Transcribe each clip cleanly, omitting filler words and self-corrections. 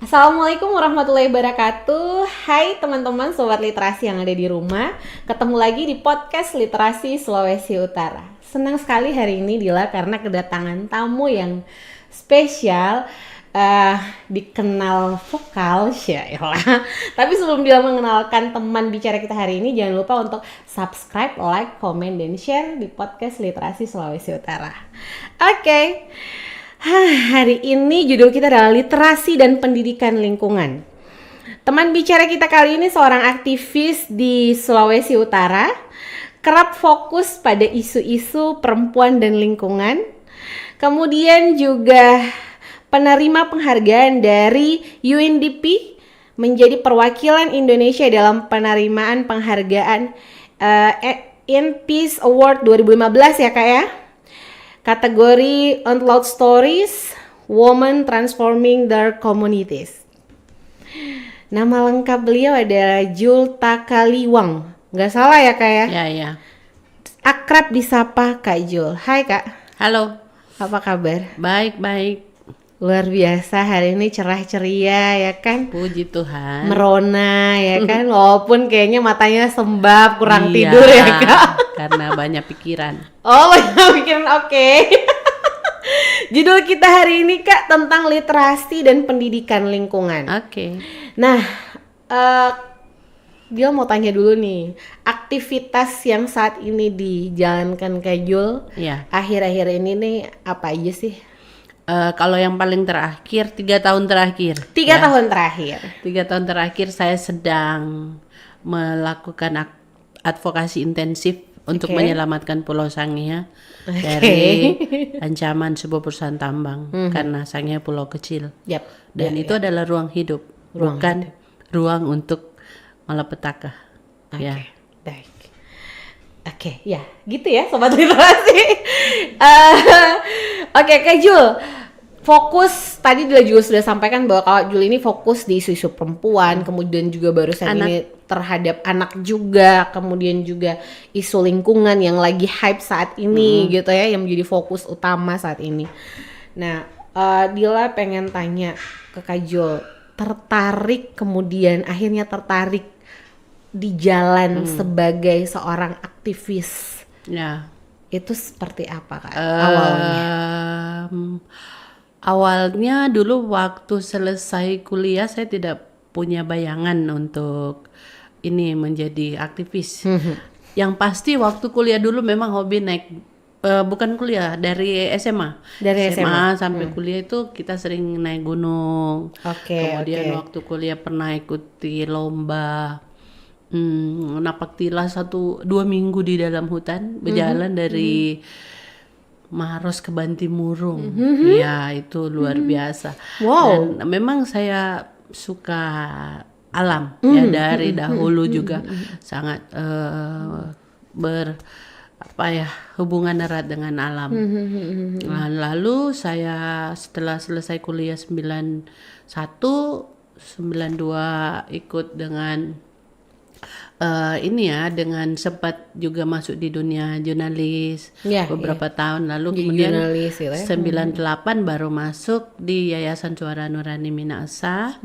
Assalamualaikum warahmatullahi wabarakatuh. Hai teman-teman sobat literasi yang ada di rumah. Ketemu lagi di podcast Literasi Sulawesi Utara. Senang sekali hari ini Dila karena kedatangan tamu yang spesial. Dikenal vokal Syailah. Tapi sebelum Dila mengenalkan teman bicara kita hari ini, jangan lupa untuk subscribe, like, komen, dan share di podcast Literasi Sulawesi Utara. Oke. Hari ini judul kita adalah literasi dan pendidikan lingkungan. Teman bicara kita kali ini seorang aktivis di Sulawesi Utara, kerap fokus pada isu-isu perempuan dan lingkungan. Kemudian juga penerima penghargaan dari UNDP, menjadi perwakilan Indonesia dalam penerimaan penghargaan in Peace Award 2015 ya Kak ya. Kategori Untold Stories, Women Transforming Their Communities. Nama lengkap beliau adalah Jul Takaliwang. Nggak salah ya Kak ya? Ya. Akrab disapa Kak Jul. Hai Kak. Halo. Apa kabar? Baik. Luar biasa, hari ini cerah ceria ya kan? Puji Tuhan. Merona ya kan? Walaupun kayaknya matanya sembab, kurang Iya, tidur ya Kak? Karena banyak pikiran. Oh, banyak pikiran, oke. Judul kita hari ini Kak tentang literasi dan pendidikan lingkungan. Oke. Nah, dia mau tanya dulu nih, aktivitas yang saat ini dijalankan Kak Jul, Iya. akhir-akhir ini nih apa aja sih? Kalau yang paling terakhir 3 tahun terakhir. 3 tahun terakhir. 3 tahun terakhir saya sedang melakukan advokasi intensif untuk menyelamatkan Pulau Sangihe dari ancaman sebuah perusahaan tambang karena Sangihe pulau kecil. Yap. Dan itu adalah ruang hidup, bukan ruang untuk malapetaka. Ya. Baik. Oke, ya gitu ya sobat literasi. Oke, Kak Jul, fokus tadi juga sudah sampaikan bahwa kalau Jul ini fokus di isu-isu perempuan, kemudian juga barusan ini terhadap anak juga, kemudian juga isu lingkungan yang lagi hype saat ini gitu ya, yang menjadi fokus utama saat ini. Nah, Dila pengen tanya ke Kak Jul, akhirnya tertarik di jalan sebagai seorang aktivis. Ya. Itu seperti apa Kak awalnya? Awalnya dulu waktu selesai kuliah saya tidak punya bayangan untuk ini menjadi aktivis. Yang pasti waktu kuliah dulu memang hobi naik, bukan kuliah, dari SMA. Dari SMA sampai kuliah itu kita sering naik gunung. Kemudian waktu kuliah pernah ikuti lomba napak tilas 1-2 minggu di dalam hutan, berjalan dari Maros ke Bantimurung. Ya, itu luar biasa. Wow. Dan memang saya suka alam ya dari dahulu juga sangat hubungan erat dengan alam. Nah, lalu saya setelah selesai kuliah 91, 92 ikut dengan dengan sempat juga masuk di dunia jurnalis beberapa tahun lalu, kemudian 98 baru masuk di Yayasan Suara Nurani Minahasa.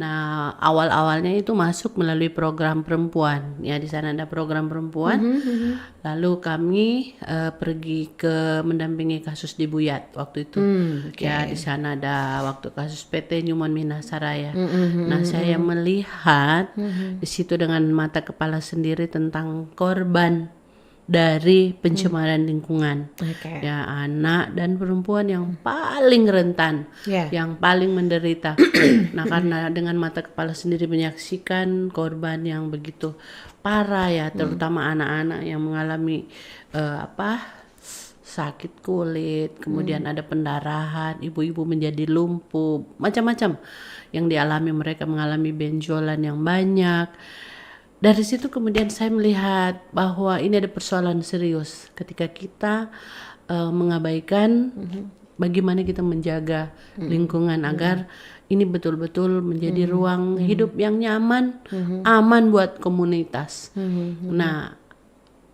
Nah, awal-awalnya itu masuk melalui program perempuan. Ya, di sana ada program perempuan. Lalu kami pergi ke mendampingi kasus di Buyat waktu itu. Ya, di sana ada waktu kasus PT Nyuman Minahasaraya. Nah, saya melihat di situ dengan mata kepala sendiri tentang korban dari pencemaran lingkungan. Ya, anak dan perempuan yang paling rentan, yang paling menderita. Nah, karena dengan mata kepala sendiri menyaksikan korban yang begitu parah ya, terutama anak-anak yang mengalami sakit kulit, kemudian ada pendarahan, ibu-ibu menjadi lumpuh, macam-macam yang dialami, mereka mengalami benjolan yang banyak. Dari situ kemudian saya melihat bahwa ini ada persoalan serius ketika kita mengabaikan bagaimana kita menjaga lingkungan agar ini betul-betul menjadi ruang hidup yang nyaman, aman buat komunitas. Nah,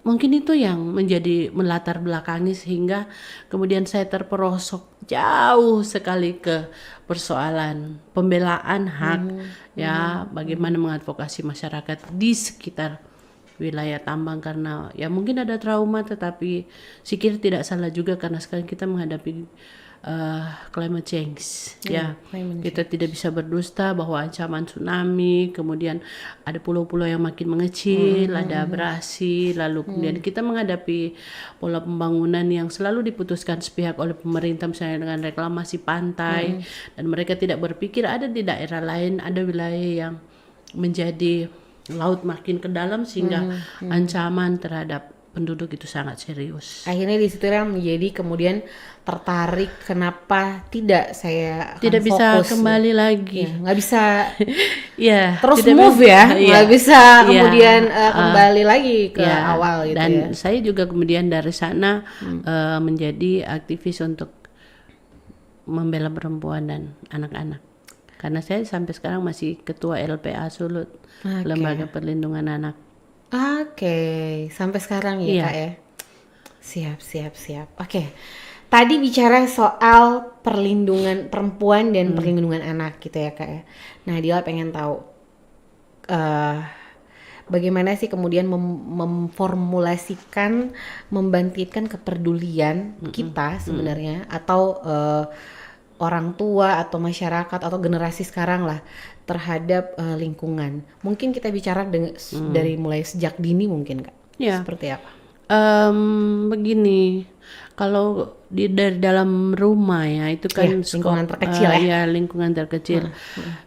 mungkin itu yang menjadi melatar belakangi sehingga kemudian saya jauh sekali ke persoalan pembelaan hak bagaimana mengadvokasi masyarakat di sekitar wilayah tambang, karena ya mungkin ada trauma, tetapi sikir tidak salah juga karena sekarang kita menghadapi climate change. Kita tidak bisa berdusta bahwa ancaman tsunami, kemudian ada pulau-pulau yang makin mengecil, ada abrasi, lalu kemudian kita menghadapi pola pembangunan yang selalu diputuskan sepihak oleh pemerintah, misalnya dengan reklamasi pantai, dan mereka tidak berpikir ada di daerah lain, ada wilayah yang menjadi laut makin ke dalam sehingga ancaman terhadap penduduk itu sangat serius. Akhirnya di situ yang menjadi kemudian tertarik, kenapa tidak saya tidak bisa fokus, kembali lagi, nggak bisa terus move nggak bisa kemudian kembali lagi ke awal gitu. Dan saya juga kemudian dari sana menjadi aktivis untuk membela perempuan dan anak-anak, karena saya sampai sekarang masih ketua LPA Sulut, Lembaga Perlindungan Anak. Sampai sekarang ya Kak ya. Siap. Oke. Tadi bicara soal perlindungan perempuan dan perlindungan anak gitu ya Kak ya. Nah, dia pengen tahu bagaimana sih kemudian memformulasikan, membangkitkan kepedulian kita sebenarnya, atau orang tua atau masyarakat atau generasi sekarang lah terhadap lingkungan. Mungkin kita bicara dari mulai sejak dini mungkin Kak. Seperti apa? Begini, kalau dari dalam rumah ya itu kan lingkungan terkecil lingkungan terkecil.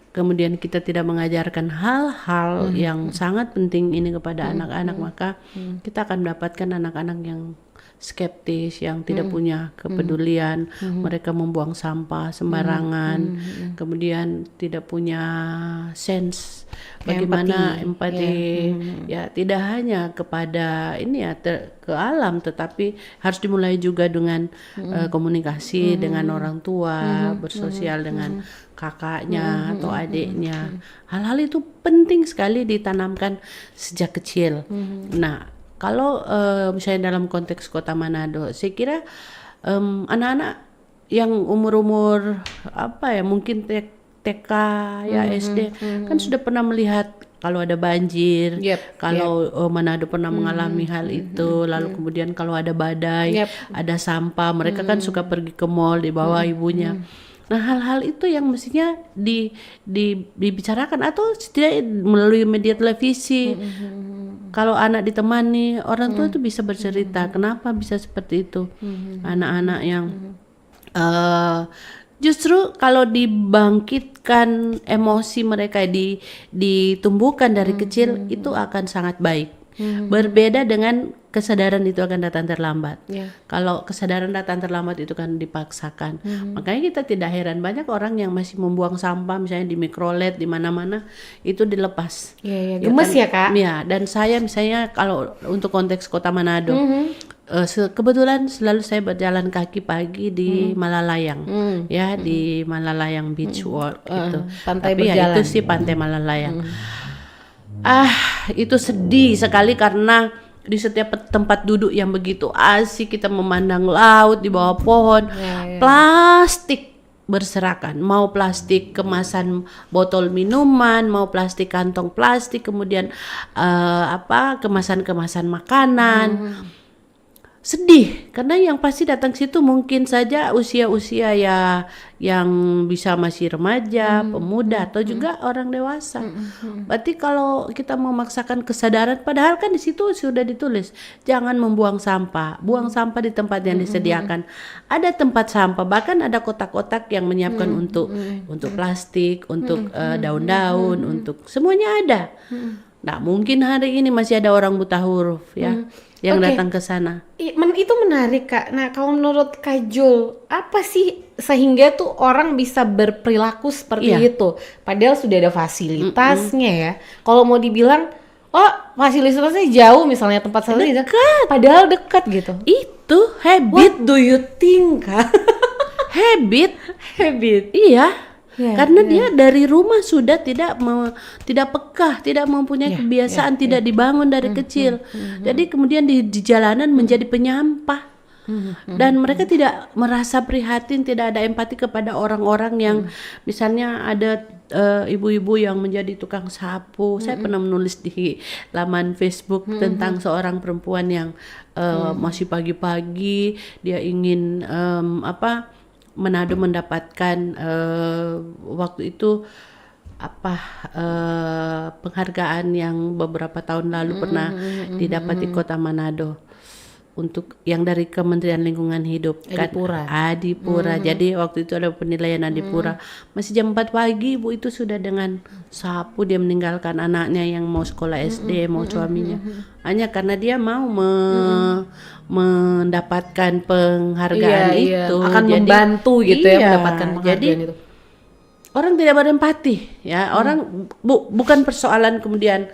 Kemudian kita tidak mengajarkan hal-hal yang sangat penting ini kepada anak-anak, maka kita akan mendapatkan anak-anak yang skeptis, yang tidak punya kepedulian, mereka membuang sampah sembarangan, kemudian tidak punya sense bagaimana empati, tidak hanya kepada ini ke alam, tetapi harus dimulai juga dengan komunikasi dengan orang tua, bersosial dengan kakaknya atau adiknya. Hal-hal itu penting sekali ditanamkan sejak kecil. Nah, kalau misalnya dalam konteks Kota Manado, saya kira anak-anak yang umur-umur mungkin TK SD kan sudah pernah melihat kalau ada banjir, kalau Manado pernah mengalami hal itu, lalu kemudian kalau ada badai, ada sampah, mereka kan suka pergi ke mall dibawa ibunya. Nah, hal-hal itu yang mestinya dibicarakan atau setidaknya melalui media televisi. Kalau anak ditemani, orang tua itu bisa bercerita kenapa bisa seperti itu. Anak-anak yang justru kalau dibangkitkan emosi mereka, ditumbuhkan dari kecil, itu akan sangat baik. Berbeda dengan kesadaran itu akan datang terlambat. Kalau kesadaran datang terlambat itu kan dipaksakan. Makanya kita tidak heran banyak orang yang masih membuang sampah misalnya di mikrolet di mana-mana itu dilepas. Gemes ya Kak. Dan saya misalnya kalau untuk konteks Kota Manado, kebetulan selalu saya berjalan kaki pagi di Malalayang, di Malalayang Beach Walk gitu. Pantai Tapi berjalan. itu sih Pantai Malalayang. Itu sedih sekali karena di setiap tempat duduk yang begitu asik, kita memandang laut di bawah pohon, plastik berserakan, mau plastik kemasan botol minuman, mau plastik kantong plastik, kemudian kemasan-kemasan makanan. Sedih karena yang pasti datang situ mungkin saja usia-usia yang bisa masih remaja, pemuda atau juga orang dewasa. Berarti kalau kita memaksakan kesadaran, padahal kan di situ sudah ditulis jangan membuang sampah, buang sampah di tempat yang disediakan. Ada tempat sampah, bahkan ada kotak-kotak yang menyiapkan untuk plastik, untuk daun-daun, untuk semuanya ada. Nah, mungkin hari ini masih ada orang buta huruf yang datang ke sana. Itu menarik Kak. Nah, kalau menurut Kak Jul, apa sih sehingga tuh orang bisa berperilaku seperti itu? Padahal sudah ada fasilitasnya ya. Kalau mau dibilang, fasilitasnya jauh misalnya tempat dekat, padahal dekat gitu. Itu habit. What do you think Kak? Habit. Iya. Karena dia dari rumah sudah tidak peka, tidak mempunyai kebiasaan, tidak dibangun dari kecil. Jadi kemudian di jalanan menjadi penyampah. Dan mereka tidak merasa prihatin, tidak ada empati kepada orang-orang yang misalnya ada ibu-ibu yang menjadi tukang sapu. Saya pernah menulis di laman Facebook tentang seorang perempuan yang masih pagi-pagi dia ingin Manado mendapatkan waktu itu penghargaan yang beberapa tahun lalu pernah didapat di Kota Manado untuk yang dari Kementerian Lingkungan Hidup Adipura. Jadi waktu itu ada penilaian Adipura. Masih jam 4 pagi ibu itu sudah dengan sapu dia meninggalkan anaknya yang mau sekolah SD, mau suaminya. Hanya karena dia mau mendapatkan penghargaan itu. Akan membantu gitu ya mendapatkan penghargaan itu. Orang tidak berempati ya, orang bukan persoalan kemudian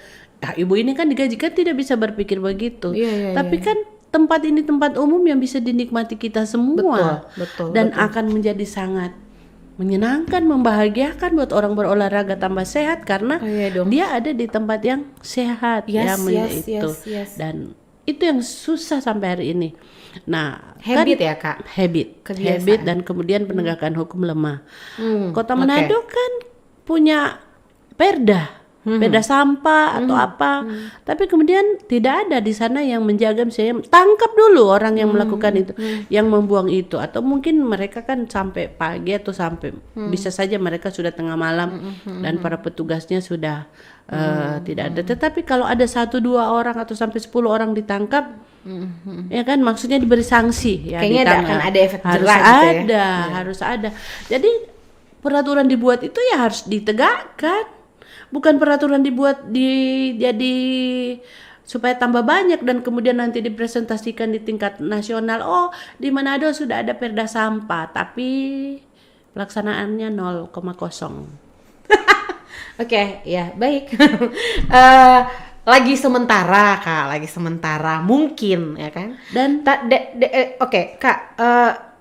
ibu ini kan digajikan tidak bisa berpikir begitu. Tapi kan tempat ini tempat umum yang bisa dinikmati kita semua. Betul, dan akan menjadi sangat menyenangkan, membahagiakan buat orang berolahraga tambah sehat karena dia ada di tempat yang sehat dan itu yang susah sampai hari ini. Nah, habit ya Kak? Habit dan kemudian penegakan hukum lemah. Kota Manado kan punya perda sampah atau apa, tapi kemudian tidak ada di sana yang menjaga, misalnya tangkap dulu orang yang melakukan itu, yang membuang itu, atau mungkin mereka kan sampai pagi atau sampai bisa saja mereka sudah tengah malam dan para petugasnya sudah tidak ada. Tetapi kalau ada 1-2 orang atau sampai 10 orang ditangkap, ya kan maksudnya diberi sanksi ya. Kayaknya akan ada efek jerah gitu ya. Harus ada. Jadi peraturan dibuat itu ya harus ditegakkan. Bukan peraturan dibuat jadi supaya tambah banyak dan kemudian nanti dipresentasikan di tingkat nasional. Oh, di Manado sudah ada perda sampah, tapi pelaksanaannya 0,0. Oke, ya baik. Lagi sementara mungkin ya kan. Dan Kak,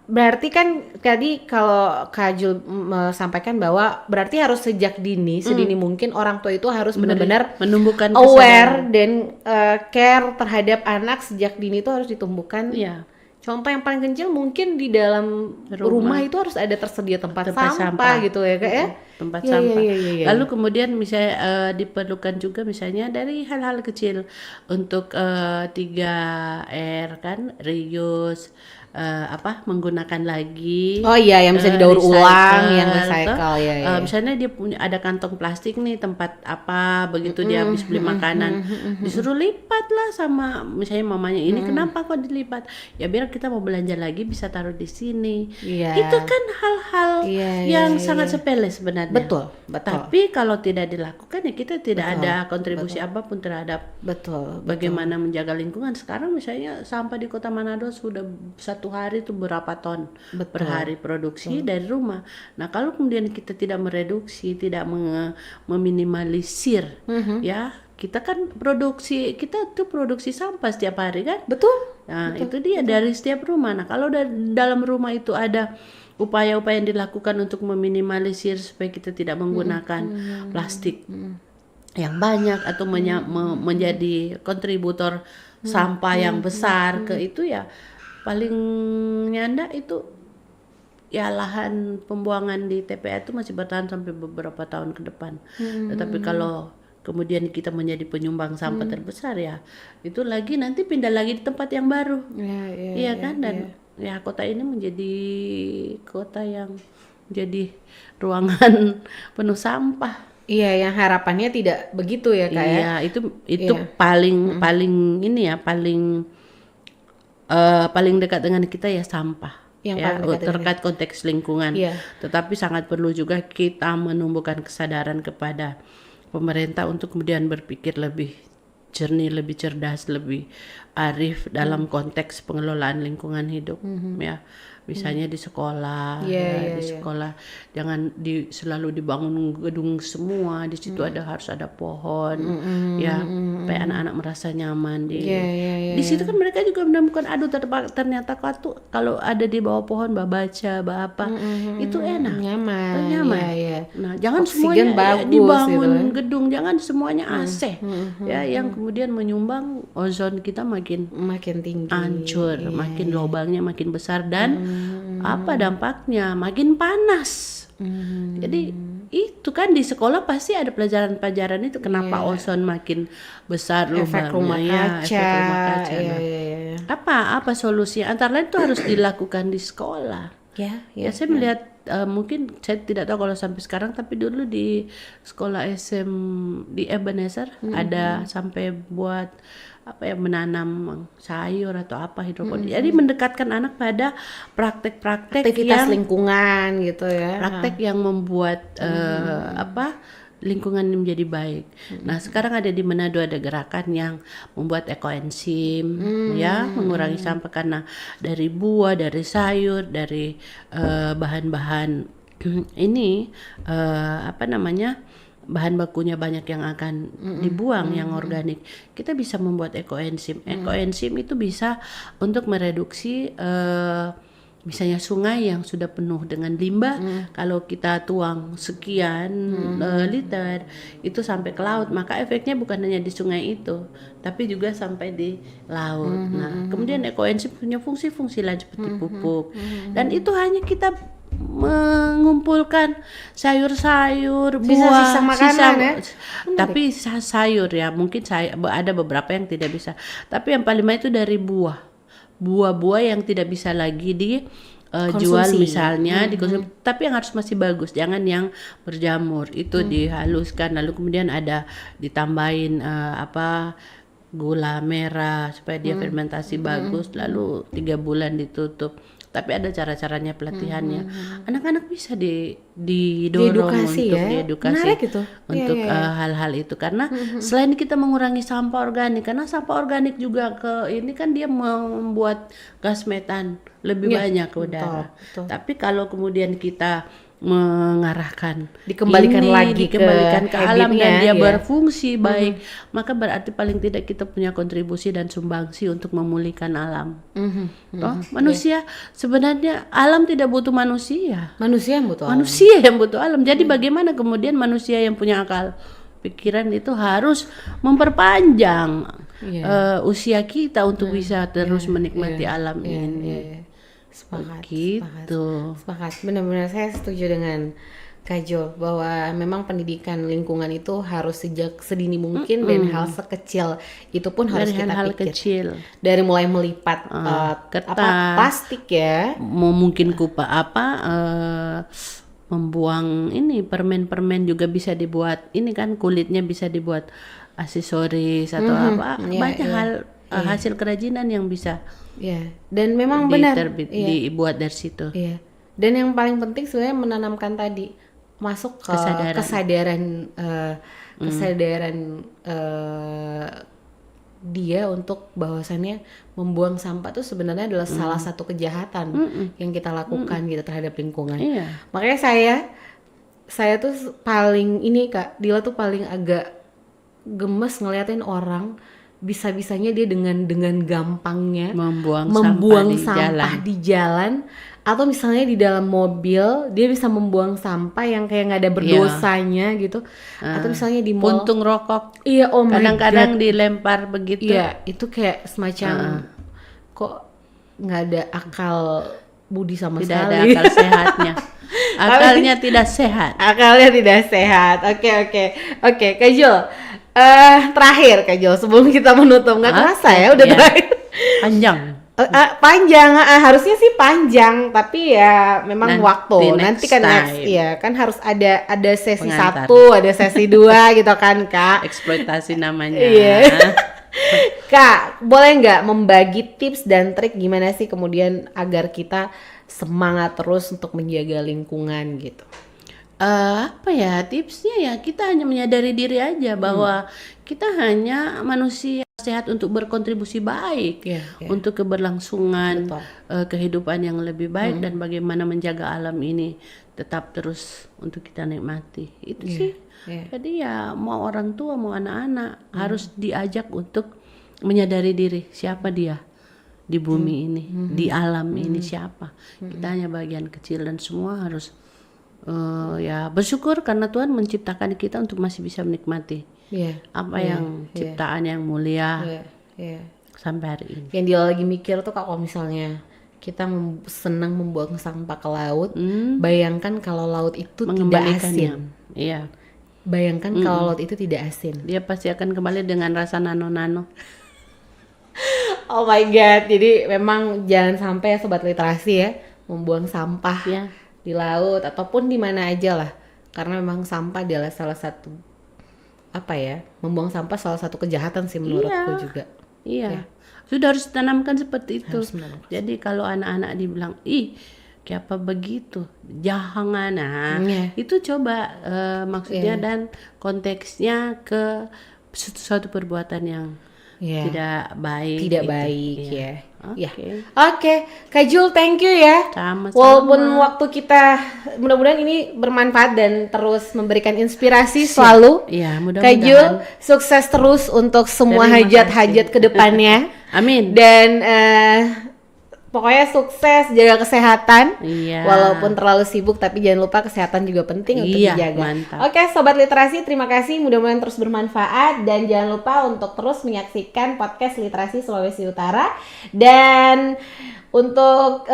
berarti kan tadi kalau Kak Jul sampaikan bahwa berarti harus sejak sedini mungkin orang tua itu harus benar-benar menumbuhkan aware dan care terhadap anak sejak dini itu harus ditumbuhkan. Contoh yang paling kecil mungkin di dalam rumah itu harus ada tersedia tempat sampah gitu ya Kak ya. Tempat sampah. Lalu kemudian misalnya diperlukan juga misalnya dari hal-hal kecil untuk 3R kan, reuse, menggunakan lagi. Oh iya, yang bisa didaur ulang, yang recycle ya. Misalnya dia ada kantong plastik nih tempat begitu dia habis beli makanan, disuruh lipat lah sama misalnya mamanya, ini kenapa kok dilipat? Ya biar kita mau belanja lagi bisa taruh di sini. Itu kan hal-hal yang sangat sepele sebenarnya. Betul. Tapi kalau tidak dilakukan ya kita tidak ada kontribusi apapun terhadap bagaimana menjaga lingkungan. Sekarang misalnya sampah di Kota Manado sudah 1 hari itu berapa ton per hari produksi dari rumah. Nah, kalau kemudian kita tidak mereduksi, tidak meminimalisir, ya kita kan produksi sampah setiap hari kan? Nah, itu dia dari setiap rumah. Nah, kalau dalam rumah itu ada upaya-upaya yang dilakukan untuk meminimalisir supaya kita tidak menggunakan plastik yang banyak atau menjadi kontributor sampah yang besar ke itu ya. Paling nyanda itu ya lahan pembuangan di TPA itu masih bertahan sampai beberapa tahun ke depan. Tetapi kalau kemudian kita menjadi penyumbang sampah terbesar ya itu lagi nanti pindah lagi di tempat yang baru. Iya kan. Dan ya kota ini menjadi kota yang menjadi ruangan penuh sampah. Iya, yang harapannya tidak begitu ya Kak. Iya, itu paling ini ya paling dekat dengan kita ya sampah ya, terkait konteks lingkungan. Tetapi sangat perlu juga kita menumbuhkan kesadaran kepada pemerintah untuk kemudian berpikir lebih jernih, lebih cerdas, lebih arif dalam konteks pengelolaan lingkungan hidup ya. Misalnya di sekolah, di sekolah jangan selalu dibangun gedung semua, di situ harus ada pohon, ya, supaya anak-anak merasa nyaman di situ kan mereka juga menemukan ternyata kalau ada di bawah pohon baca apa itu enak, nyaman. Nah, jangan Oksigen semuanya bagus, dibangun gitu. gedung, jangan semuanya AC. Ya, yang kemudian menyumbang ozon kita makin tinggi, hancur, makin lubangnya makin besar dan apa dampaknya? Makin panas. Jadi itu kan di sekolah pasti ada pelajaran-pelajaran itu kenapa ozon makin besar efek lubangnya, efek rumah kaca. Iya. Apa solusinya? Antara lain itu harus dilakukan di sekolah. Ya, saya melihat mungkin saya tidak tahu kalau sampai sekarang, tapi dulu di sekolah SM di Ebenezer ada sampai buat menanam sayur atau apa hidroponik. Jadi mendekatkan anak pada praktek-praktek aktivitas yang lingkungan gitu ya. Praktek yang membuat lingkungan menjadi baik. Nah, sekarang ada di Manado ada gerakan yang membuat ekoenzim, ya, mengurangi sampah karena dari buah, dari sayur, dari bahan-bahan ini bahan bakunya banyak yang akan dibuang yang organik. Kita bisa membuat ekoenzim. Ekoenzim itu bisa untuk mereduksi misalnya sungai yang sudah penuh dengan limbah, kalau kita tuang sekian liter itu sampai ke laut, maka efeknya bukan hanya di sungai itu, tapi juga sampai di laut. Nah, kemudian ekoenzim punya fungsi-fungsi lain seperti pupuk, dan itu hanya kita mengumpulkan sayur-sayur, buah, sisa makanan ya. Tapi sayur ya, mungkin ada beberapa yang tidak bisa, tapi yang paling banyak itu dari buah-buah yang tidak bisa lagi jual misalnya dikonsumsi, tapi yang harus masih bagus, jangan yang berjamur itu dihaluskan, lalu kemudian ada ditambahin gula merah supaya dia fermentasi bagus, lalu 3 bulan ditutup. Tapi ada cara-caranya, pelatihannya. Anak-anak bisa didorong diedukasi gitu. untuk hal-hal itu, karena selain kita mengurangi sampah organik, karena sampah organik juga ini kan dia membuat gas metan lebih banyak ke udara. Betul. Tapi kalau kemudian kita mengarahkan dikembalikan ke alam dan dia berfungsi baik, maka berarti paling tidak kita punya kontribusi dan sumbangsi untuk memulihkan alam. Manusia sebenarnya alam tidak butuh manusia yang butuh alam. Jadi bagaimana kemudian manusia yang punya akal pikiran itu harus memperpanjang usia kita untuk bisa terus menikmati alam ini. Sepakat. Benar-benar saya setuju dengan Kak Jo bahwa memang pendidikan lingkungan itu harus sejak sedini mungkin, dan hal sekecil itu pun harus kita pikir. Dari mulai melipat plastik ya, mungkin membuang ini permen juga bisa dibuat, ini kan kulitnya bisa dibuat aksesoris atau banyak hal hasil kerajinan yang bisa dan memang benar dibuat dari situ. Dan yang paling penting sebenarnya menanamkan tadi masuk ke kesadaran dia untuk bahwasannya membuang sampah itu sebenarnya adalah salah satu kejahatan yang kita lakukan gitu terhadap lingkungan. Makanya saya tuh paling Kak Dila tuh paling agak gemes ngeliatin orang bisa-bisanya dia dengan gampangnya membuang sampah di jalan, atau misalnya di dalam mobil dia bisa membuang sampah yang kayak nggak ada berdosanya gitu, atau misalnya di mall puntung rokok kadang-kadang dilempar begitu. Itu kayak semacam kok nggak ada akal budi sama sekali, tidak ada akal sehatnya. Akalnya tidak sehat. Oke, Kak Jo. Terakhir Kak Jo, sebelum kita menutup, nggak kerasa ya udah terakhir. Panjang, harusnya sih panjang, tapi ya memang waktu. Nanti kan next, kan harus ada sesi 1, ada sesi 2 gitu kan Kak. Eksploitasi namanya. Kak, boleh nggak membagi tips dan trik gimana sih kemudian agar kita semangat terus untuk menjaga lingkungan gitu? Tipsnya ya kita hanya menyadari diri aja bahwa kita hanya manusia sehat untuk berkontribusi baik untuk keberlangsungan kehidupan yang lebih baik, dan bagaimana menjaga alam ini tetap terus untuk kita nikmati. Itu sih. Jadi ya mau orang tua mau anak-anak harus diajak untuk menyadari diri siapa dia di bumi ini, di alam ini siapa. Kita hanya bagian kecil dan semua harus ya bersyukur karena Tuhan menciptakan kita untuk masih bisa menikmati yang ciptaan yang mulia sampai hari ini. Yang dia lagi mikir tuh kalau misalnya kita senang membuang sampah ke laut, bayangkan kalau laut itu tidak asin. Iya. Bayangkan kalau laut itu tidak asin. Dia pasti akan kembali dengan rasa nano-nano. Oh my god, jadi memang jangan sampai ya sobat literasi ya membuang sampah di laut ataupun di mana aja lah, karena memang sampah adalah salah satu membuang sampah salah satu kejahatan sih menurutku juga. Iya. Sudah harus ditanamkan seperti itu. Jadi kalau anak-anak dibilang kayak apa begitu, jangan itu coba maksudnya dan konteksnya ke suatu perbuatan yang tidak baik. Tidak baik ya. Oke. Kak Jul, thank you ya. Sama-sama. Walaupun waktu kita, mudah-mudahan ini bermanfaat dan terus memberikan inspirasi selalu. Iya, mudah-mudahan. Kak Jul, sukses terus untuk semua hajat-hajat ke depannya. Amin. Dan pokoknya sukses, jaga kesehatan. Walaupun terlalu sibuk, tapi jangan lupa kesehatan juga penting untuk dijaga. Mantap. Oke, Sobat Literasi, terima kasih. Mudah-mudahan terus bermanfaat. Dan jangan lupa untuk terus menyaksikan podcast Literasi Sulawesi Utara. Dan untuk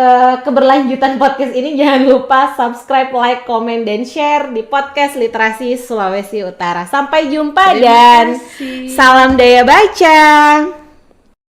keberlanjutan podcast ini, jangan lupa subscribe, like, komen, dan share di podcast Literasi Sulawesi Utara. Sampai jumpa dan salam daya baca.